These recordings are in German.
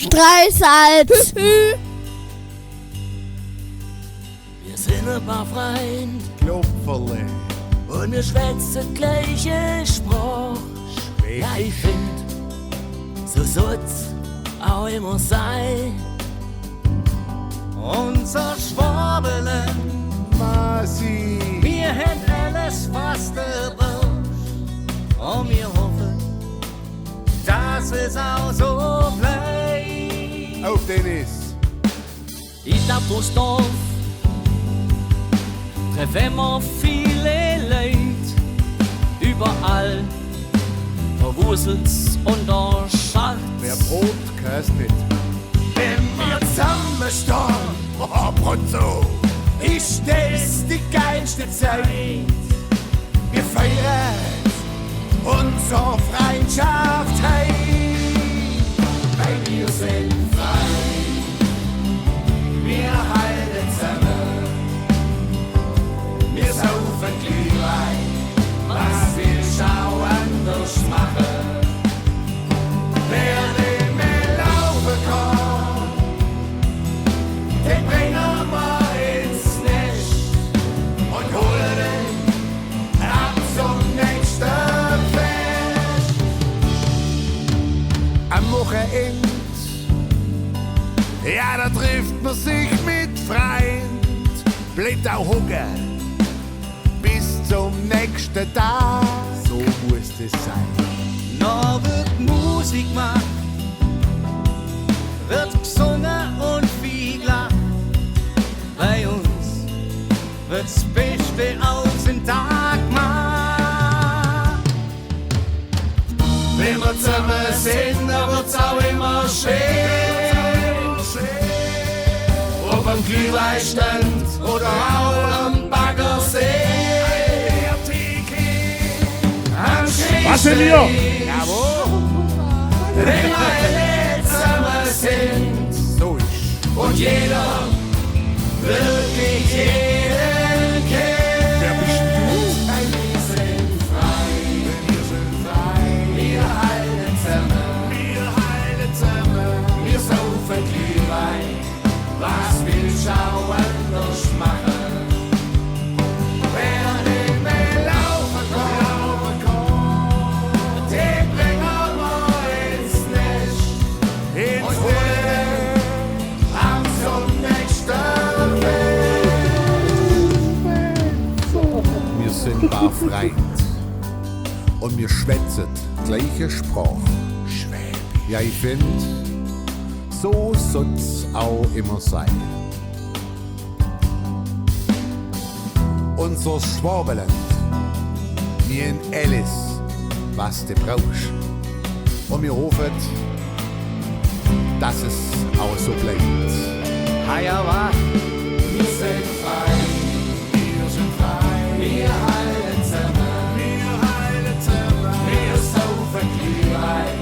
Streichsalz. Wir sind ein paar Freund Klopferle. und wir schwätzen gleiche Sprache. Ja, ich find, so soll's auch immer sein. Unser Schwabelen, Masi. wir haben alles, was du brauchst. Und wir hoffen, dass es auch so bleibt. Auf Dennis. Ich glaub, durchs Dorf treffen wir viele Leute. Überall verwuselt's und der Schacht. Wer Brot, Käse mit. Wenn wir zusammenstehen, Oh, Bronzo. ist das die geilste Zeit. Wir feiern unsere Freundschaft heim. Weil wir sind frei, wir halten zusammen. Wir saufen Glühwein, was wir schau anders machen. Wer nicht mehr laufen kann, den bringen wir ins Nest und holen ihn ab zum nächsten Fest. Am Wochenende, ja, da trifft man sich mit Freund. Bleibt auch Hunger bis zum nächsten Tag. So muss es sein. Noch wird Musik gemacht, wird gesungen und viel gelacht. Bei uns wird's Beste aus dem Tag gemacht. Wenn wir zusammen sind, dann wird's auch immer schön. Ob am Glühweinstand oder auch am Baggersee. Am Was sind wir? Jawohl! Wenn wir alle zusammen sind So ist. und jeder, wirklich jeden kennt. Wer bist du? Weil wir sind frei, wir halten zusammen, wir saufen Glühwein, was will schau anders machen. Wer nicht mehr laufen kann, den bringen wir ins Nest und holen am zum nächsten Fest. Wir sind bar Freund. Und wir schwätzen gleiche Sprache. Schwäbisch. Ja, ich find, so soll's auch immer sein. Unser Schwabeland, wir in alles, was du brauchst. Und wir hoffen, dass es auch so bleibt. Hayawa, wir sind frei, wir halten zusammen, wir saufen Glühwein,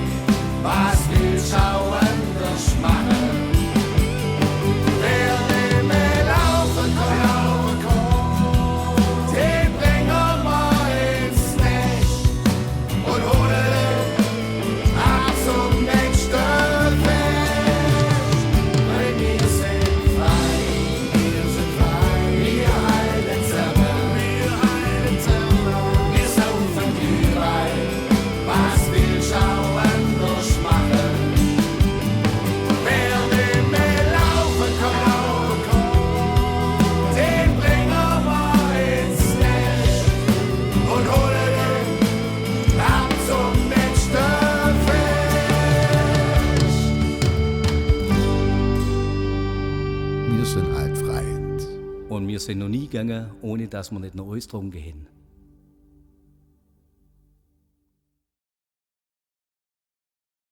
was will schau anders machen. Wer nicht mehr laufen kann, den bringen wir ins Nest und holen ab zum nächsten Fest. Weil wir sind frei, wir halten zusammen, wir saufen Glühwein, was will schau anders machen. Wer nicht mehr laufen kann, den bringen wir ins Nest und holen ihn ab zum nächsten Fest. Wir sind alt Freund. Und wir sind noch nie gegangen, ohne dass wir nicht noch alles drum gehen.